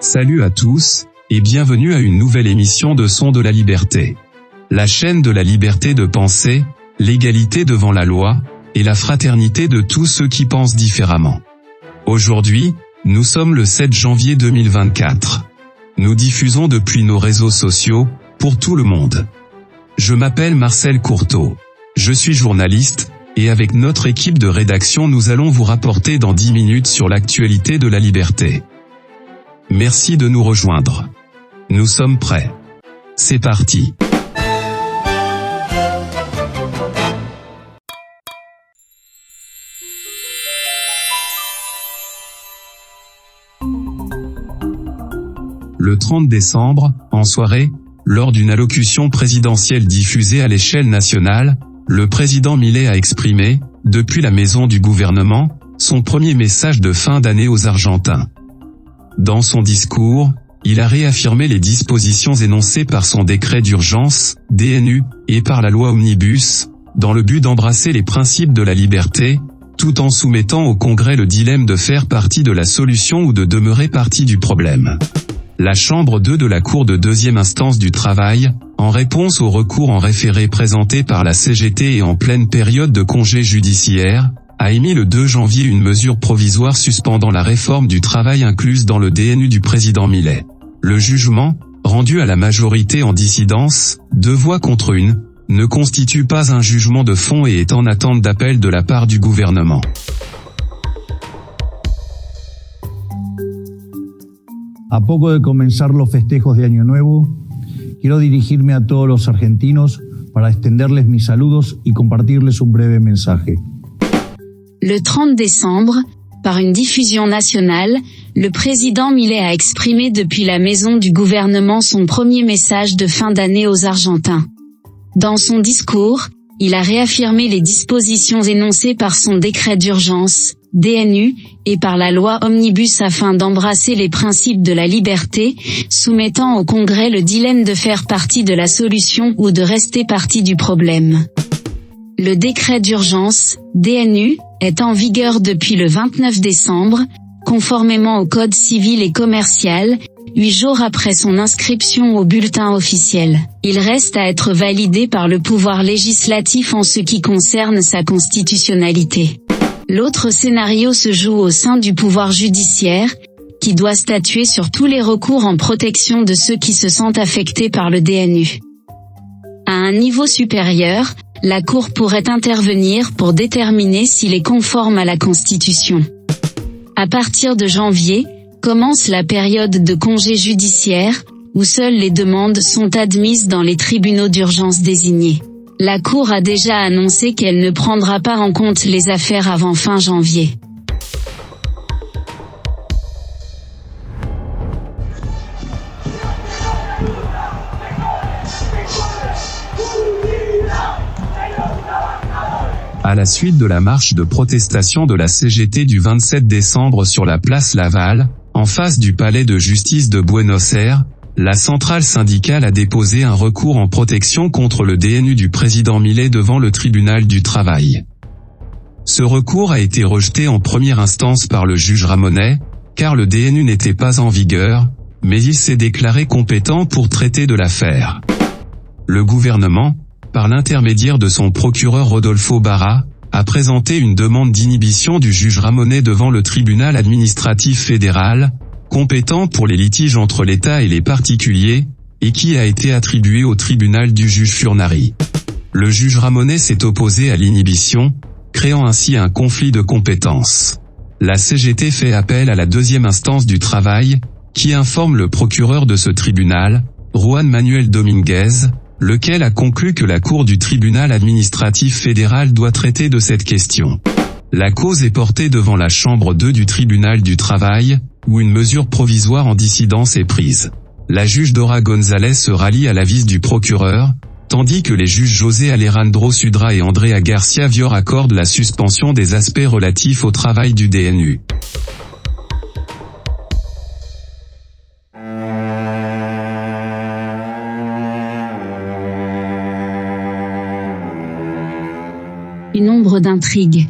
Salut à tous, et bienvenue à une nouvelle émission de Son de la Liberté. La chaîne de la liberté de penser, l'égalité devant la loi, et la fraternité de tous ceux qui pensent différemment. Aujourd'hui, nous sommes le 7 janvier 2024. Nous diffusons depuis nos réseaux sociaux, pour tout le monde. Je m'appelle Marcel Courteau. Je suis journaliste, et avec notre équipe de rédaction nous allons vous rapporter dans 10 minutes sur l'actualité de la liberté. Merci de nous rejoindre. Nous sommes prêts. C'est parti. Le 30 décembre, en soirée, lors d'une allocution présidentielle diffusée à l'échelle nationale, le président Milei a exprimé, depuis la maison du gouvernement, son premier message de fin d'année aux Argentins. Dans son discours, il a réaffirmé les dispositions énoncées par son décret d'urgence, DNU, et par la loi Omnibus, dans le but d'embrasser les principes de la liberté, tout en soumettant au Congrès le dilemme de faire partie de la solution ou de demeurer partie du problème. La Chambre 2 de la Cour de deuxième instance du travail, en réponse au recours en référé présenté par la CGT et en pleine période de congé judiciaire, a émis le 2 janvier une mesure provisoire suspendant la réforme du travail incluse dans le DNU du président Milei. Le jugement, rendu à la majorité en dissidence, 2 voix contre 1, ne constitue pas un jugement de fond et est en attente d'appel de la part du gouvernement. A poco de comenzar los festejos de Año Nuevo, quiero dirigirme a todos los argentinos para extenderles mis saludos y compartirles un breve mensaje. Le 30 décembre, par une diffusion nationale, le président Milei a exprimé depuis la maison du gouvernement son premier message de fin d'année aux Argentins. Dans son discours, il a réaffirmé les dispositions énoncées par son décret d'urgence, DNU, et par la loi Omnibus afin d'embrasser les principes de la liberté, soumettant au Congrès le dilemme de faire partie de la solution ou de rester partie du problème. Le décret d'urgence, DNU, est en vigueur depuis le 29 décembre, conformément au Code civil et commercial, 8 jours après son inscription au bulletin officiel. Il reste à être validé par le pouvoir législatif en ce qui concerne sa constitutionnalité. L'autre scénario se joue au sein du pouvoir judiciaire, qui doit statuer sur tous les recours en protection de ceux qui se sentent affectés par le DNU. À un niveau supérieur, la Cour pourrait intervenir pour déterminer s'il est conforme à la Constitution. À partir de janvier, commence la période de congé judiciaire, où seules les demandes sont admises dans les tribunaux d'urgence désignés. La Cour a déjà annoncé qu'elle ne prendra pas en compte les affaires avant fin janvier. À la suite de la marche de protestation de la CGT du 27 décembre sur la place Laval, en face du palais de justice de Buenos Aires, la centrale syndicale a déposé un recours en protection contre le DNU du président Milei devant le tribunal du travail. Ce recours a été rejeté en première instance par le juge Ramonet, car le DNU n'était pas en vigueur, mais il s'est déclaré compétent pour traiter de l'affaire. Le gouvernement, par l'intermédiaire de son procureur Rodolfo Barra, a présenté une demande d'inhibition du juge Ramonet devant le tribunal administratif fédéral, compétent pour les litiges entre l'État et les particuliers, et qui a été attribué au tribunal du juge Furnari. Le juge Ramonet s'est opposé à l'inhibition, créant ainsi un conflit de compétences. La CGT fait appel à la deuxième instance du travail, qui informe le procureur de ce tribunal, Juan Manuel Dominguez, lequel a conclu que la Cour du tribunal administratif fédéral doit traiter de cette question. La cause est portée devant la Chambre 2 du tribunal du travail, où une mesure provisoire en dissidence est prise. La juge Dora González se rallie à l'avis du procureur, tandis que les juges José Alejandro Sudra et Andrea Garcia Vior accordent la suspension des aspects relatifs au travail du DNU. Et nombre d'intrigues.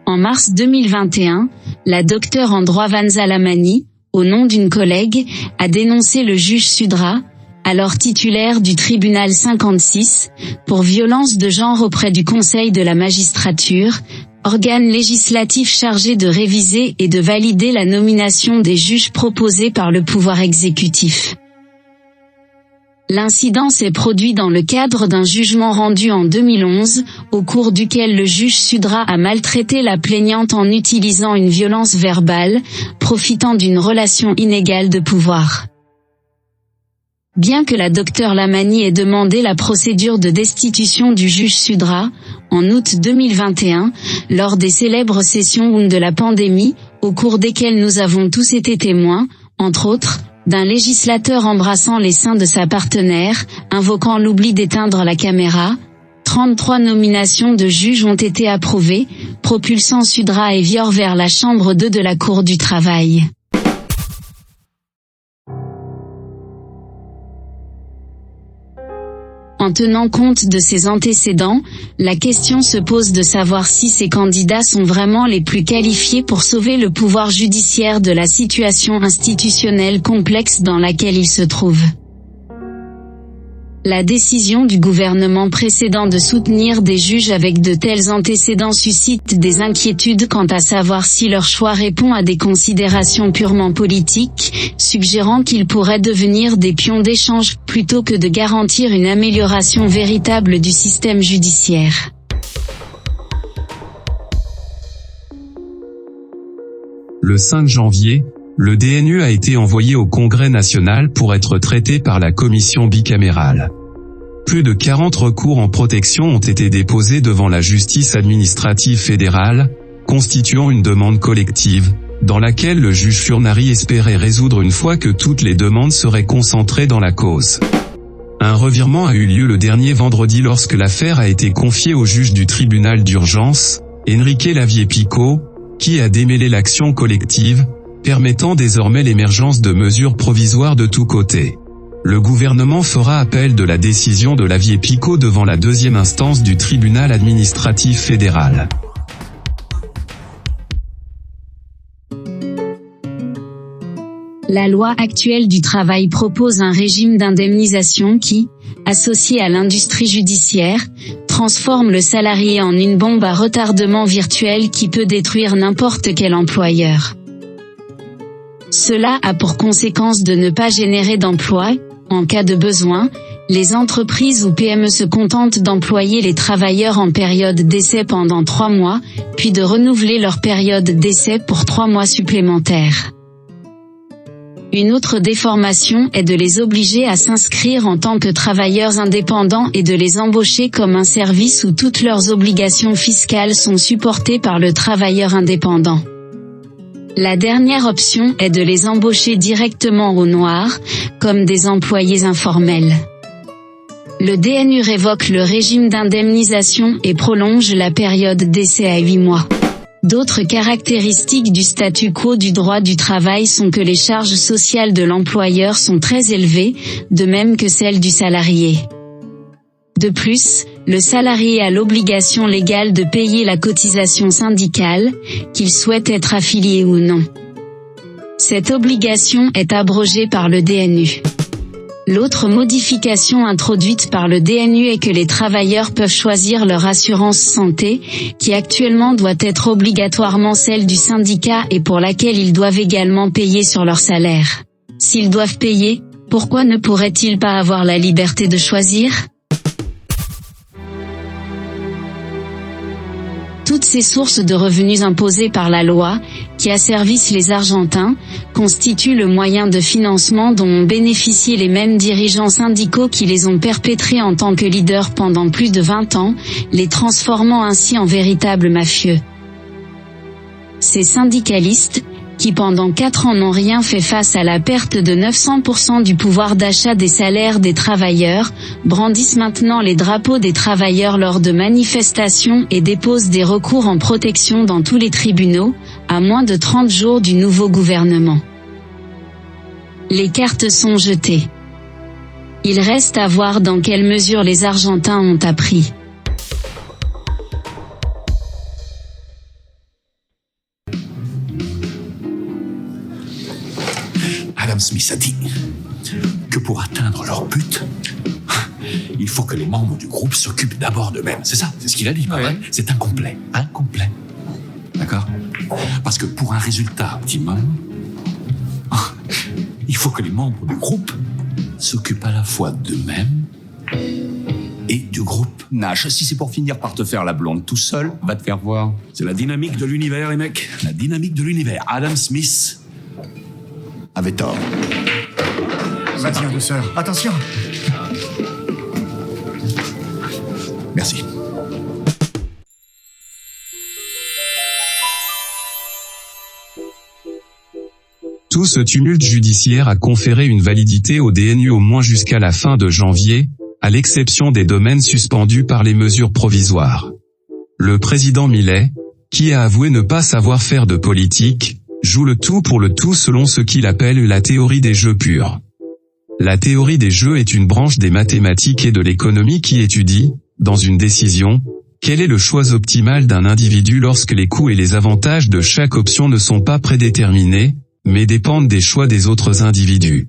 En mars 2021, la docteure en droit Vanza Lamani, au nom d'une collègue, a dénoncé le juge Sudra, alors titulaire du tribunal 56, pour violence de genre auprès du Conseil de la magistrature, organe législatif chargé de réviser et de valider la nomination des juges proposés par le pouvoir exécutif. L'incident s'est produit dans le cadre d'un jugement rendu en 2011, au cours duquel le juge Sudra a maltraité la plaignante en utilisant une violence verbale, profitant d'une relation inégale de pouvoir. Bien que la docteure Lamani ait demandé la procédure de destitution du juge Sudra, en août 2021, lors des célèbres sessions de la pandémie, au cours desquelles nous avons tous été témoins, entre autres, d'un législateur embrassant les seins de sa partenaire, invoquant l'oubli d'éteindre la caméra, 33 nominations de juges ont été approuvées, propulsant Sudra et Vior vers la chambre 2 de la Cour du travail. En tenant compte de ces antécédents, la question se pose de savoir si ces candidats sont vraiment les plus qualifiés pour sauver le pouvoir judiciaire de la situation institutionnelle complexe dans laquelle il se trouve. La décision du gouvernement précédent de soutenir des juges avec de tels antécédents suscite des inquiétudes quant à savoir si leur choix répond à des considérations purement politiques, suggérant qu'ils pourraient devenir des pions d'échange plutôt que de garantir une amélioration véritable du système judiciaire. Le 5 janvier, le DNU a été envoyé au Congrès national pour être traité par la commission bicamérale. Plus de 40 recours en protection ont été déposés devant la justice administrative fédérale, constituant une demande collective, dans laquelle le juge Furnari espérait résoudre une fois que toutes les demandes seraient concentrées dans la cause. Un revirement a eu lieu le dernier vendredi lorsque l'affaire a été confiée au juge du tribunal d'urgence, Enrique Lavie-Picault, qui a démêlé l'action collective, permettant désormais l'émergence de mesures provisoires de tous côtés. Le gouvernement fera appel de la décision de Lavie-Picault devant la deuxième instance du tribunal administratif fédéral. La loi actuelle du travail propose un régime d'indemnisation qui, associé à l'industrie judiciaire, transforme le salarié en une bombe à retardement virtuel qui peut détruire n'importe quel employeur. Cela a pour conséquence de ne pas générer d'emplois. En cas de besoin, les entreprises ou PME se contentent d'employer les travailleurs en période d'essai pendant 3 mois, puis de renouveler leur période d'essai pour 3 mois supplémentaires. Une autre déformation est de les obliger à s'inscrire en tant que travailleurs indépendants et de les embaucher comme un service où toutes leurs obligations fiscales sont supportées par le travailleur indépendant. La dernière option est de les embaucher directement au noir, comme des employés informels. Le DNU révoque le régime d'indemnisation et prolonge la période d'essai à 8 mois. D'autres caractéristiques du statu quo du droit du travail sont que les charges sociales de l'employeur sont très élevées, de même que celles du salarié. De plus, le salarié a l'obligation légale de payer la cotisation syndicale, qu'il souhaite être affilié ou non. Cette obligation est abrogée par le DNU. L'autre modification introduite par le DNU est que les travailleurs peuvent choisir leur assurance santé, qui actuellement doit être obligatoirement celle du syndicat et pour laquelle ils doivent également payer sur leur salaire. S'ils doivent payer, pourquoi ne pourraient-ils pas avoir la liberté de choisir ? Toutes ces sources de revenus imposées par la loi, qui asservissent les Argentins, constituent le moyen de financement dont ont bénéficié les mêmes dirigeants syndicaux qui les ont perpétrés en tant que leaders pendant plus de 20 ans, les transformant ainsi en véritables mafieux. Ces syndicalistes, qui pendant 4 ans n'ont rien fait face à la perte de 900% du pouvoir d'achat des salaires des travailleurs, brandissent maintenant les drapeaux des travailleurs lors de manifestations et déposent des recours en protection dans tous les tribunaux, à moins de 30 jours du nouveau gouvernement. Les cartes sont jetées. Il reste à voir dans quelle mesure les Argentins ont appris. Adam Smith a dit que pour atteindre leur but, il faut que les membres du groupe s'occupent d'abord d'eux-mêmes. C'est ça, c'est ce qu'il a dit, pas vrai ? C'est incomplet. Incomplet. D'accord ? Parce que pour un résultat optimum, il faut que les membres du groupe s'occupent à la fois d'eux-mêmes et du groupe. Nash, si c'est pour finir par te faire la blonde tout seul, va te faire voir. C'est la dynamique de l'univers, les mecs. La dynamique de l'univers. Adam Smith avait tort. Vas-y, en douceur. Attention. Merci. Tout ce tumulte judiciaire a conféré une validité au DNU au moins jusqu'à la fin de janvier, à l'exception des domaines suspendus par les mesures provisoires. Le président Milei, qui a avoué ne pas savoir faire de politique, joue le tout pour le tout selon ce qu'il appelle la théorie des jeux purs. La théorie des jeux est une branche des mathématiques et de l'économie qui étudie, dans une décision, quel est le choix optimal d'un individu lorsque les coûts et les avantages de chaque option ne sont pas prédéterminés, mais dépendent des choix des autres individus.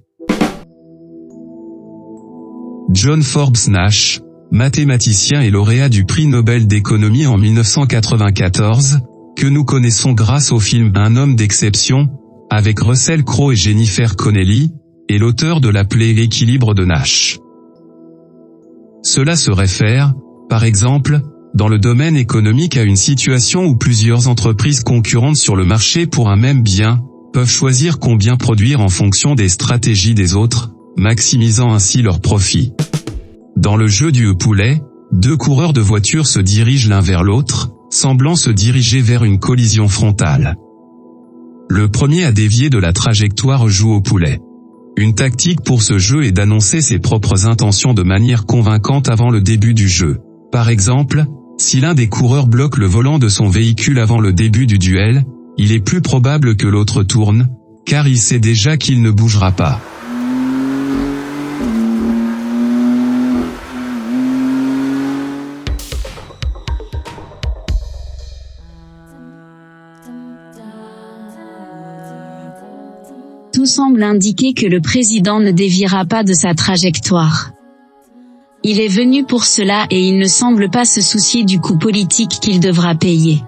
John Forbes Nash, mathématicien et lauréat du prix Nobel d'économie en 1994, que nous connaissons grâce au film Un homme d'exception, avec Russell Crowe et Jennifer Connelly, est l'auteur de l'appelé l'équilibre de Nash. Cela se réfère, par exemple, dans le domaine économique à une situation où plusieurs entreprises concurrentes sur le marché pour un même bien, peuvent choisir combien produire en fonction des stratégies des autres, maximisant ainsi leurs profits. Dans le jeu du poulet, deux coureurs de voiture se dirigent l'un vers l'autre, semblant se diriger vers une collision frontale. Le premier à dévier de la trajectoire joue au poulet. Une tactique pour ce jeu est d'annoncer ses propres intentions de manière convaincante avant le début du jeu. Par exemple, si l'un des coureurs bloque le volant de son véhicule avant le début du duel, il est plus probable que l'autre tourne, car il sait déjà qu'il ne bougera pas. Tout semble indiquer que le président ne déviera pas de sa trajectoire. Il est venu pour cela et il ne semble pas se soucier du coût politique qu'il devra payer.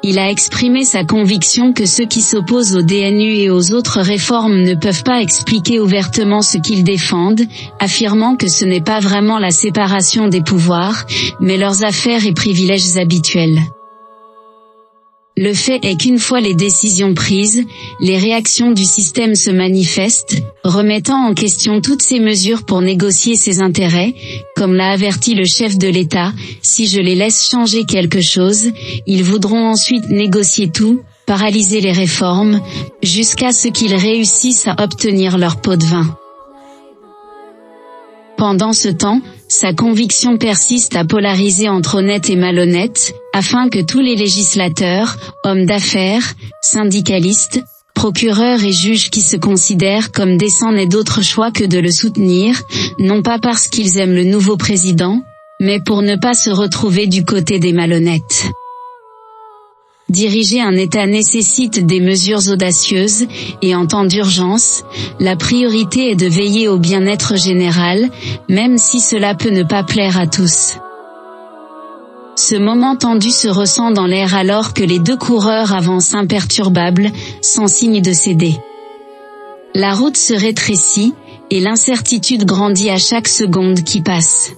Il a exprimé sa conviction que ceux qui s'opposent au DNU et aux autres réformes ne peuvent pas expliquer ouvertement ce qu'ils défendent, affirmant que ce n'est pas vraiment la séparation des pouvoirs, mais leurs affaires et privilèges habituels. Le fait est qu'une fois les décisions prises, les réactions du système se manifestent, remettant en question toutes ces mesures pour négocier ses intérêts, comme l'a averti le chef de l'État, si je les laisse changer quelque chose, ils voudront ensuite négocier tout, paralyser les réformes, jusqu'à ce qu'ils réussissent à obtenir leur pot de vin. Pendant ce temps, sa conviction persiste à polariser entre honnêtes et malhonnêtes, afin que tous les législateurs, hommes d'affaires, syndicalistes, procureurs et juges qui se considèrent comme décents n'aient d'autre choix que de le soutenir, non pas parce qu'ils aiment le nouveau président, mais pour ne pas se retrouver du côté des malhonnêtes. Diriger un État nécessite des mesures audacieuses, et en temps d'urgence, la priorité est de veiller au bien-être général, même si cela peut ne pas plaire à tous. Ce moment tendu se ressent dans l'air alors que les deux coureurs avancent imperturbables, sans signe de céder. La route se rétrécit, et l'incertitude grandit à chaque seconde qui passe.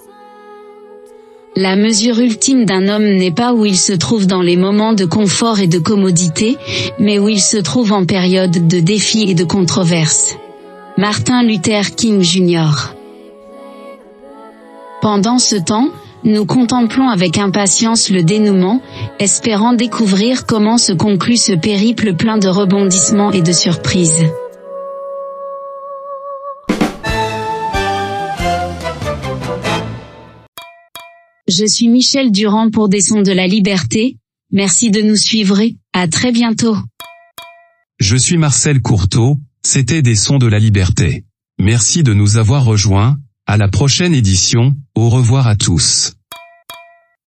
La mesure ultime d'un homme n'est pas où il se trouve dans les moments de confort et de commodité, mais où il se trouve en période de défi et de controverse. Martin Luther King Jr. Pendant ce temps, nous contemplons avec impatience le dénouement, espérant découvrir comment se conclut ce périple plein de rebondissements et de surprises. Je suis Michel Durand pour des Sons de la Liberté, merci de nous suivre et à très bientôt. Je suis Marcel Courteau, c'était des Sons de la Liberté. Merci de nous avoir rejoints, à la prochaine édition, au revoir à tous.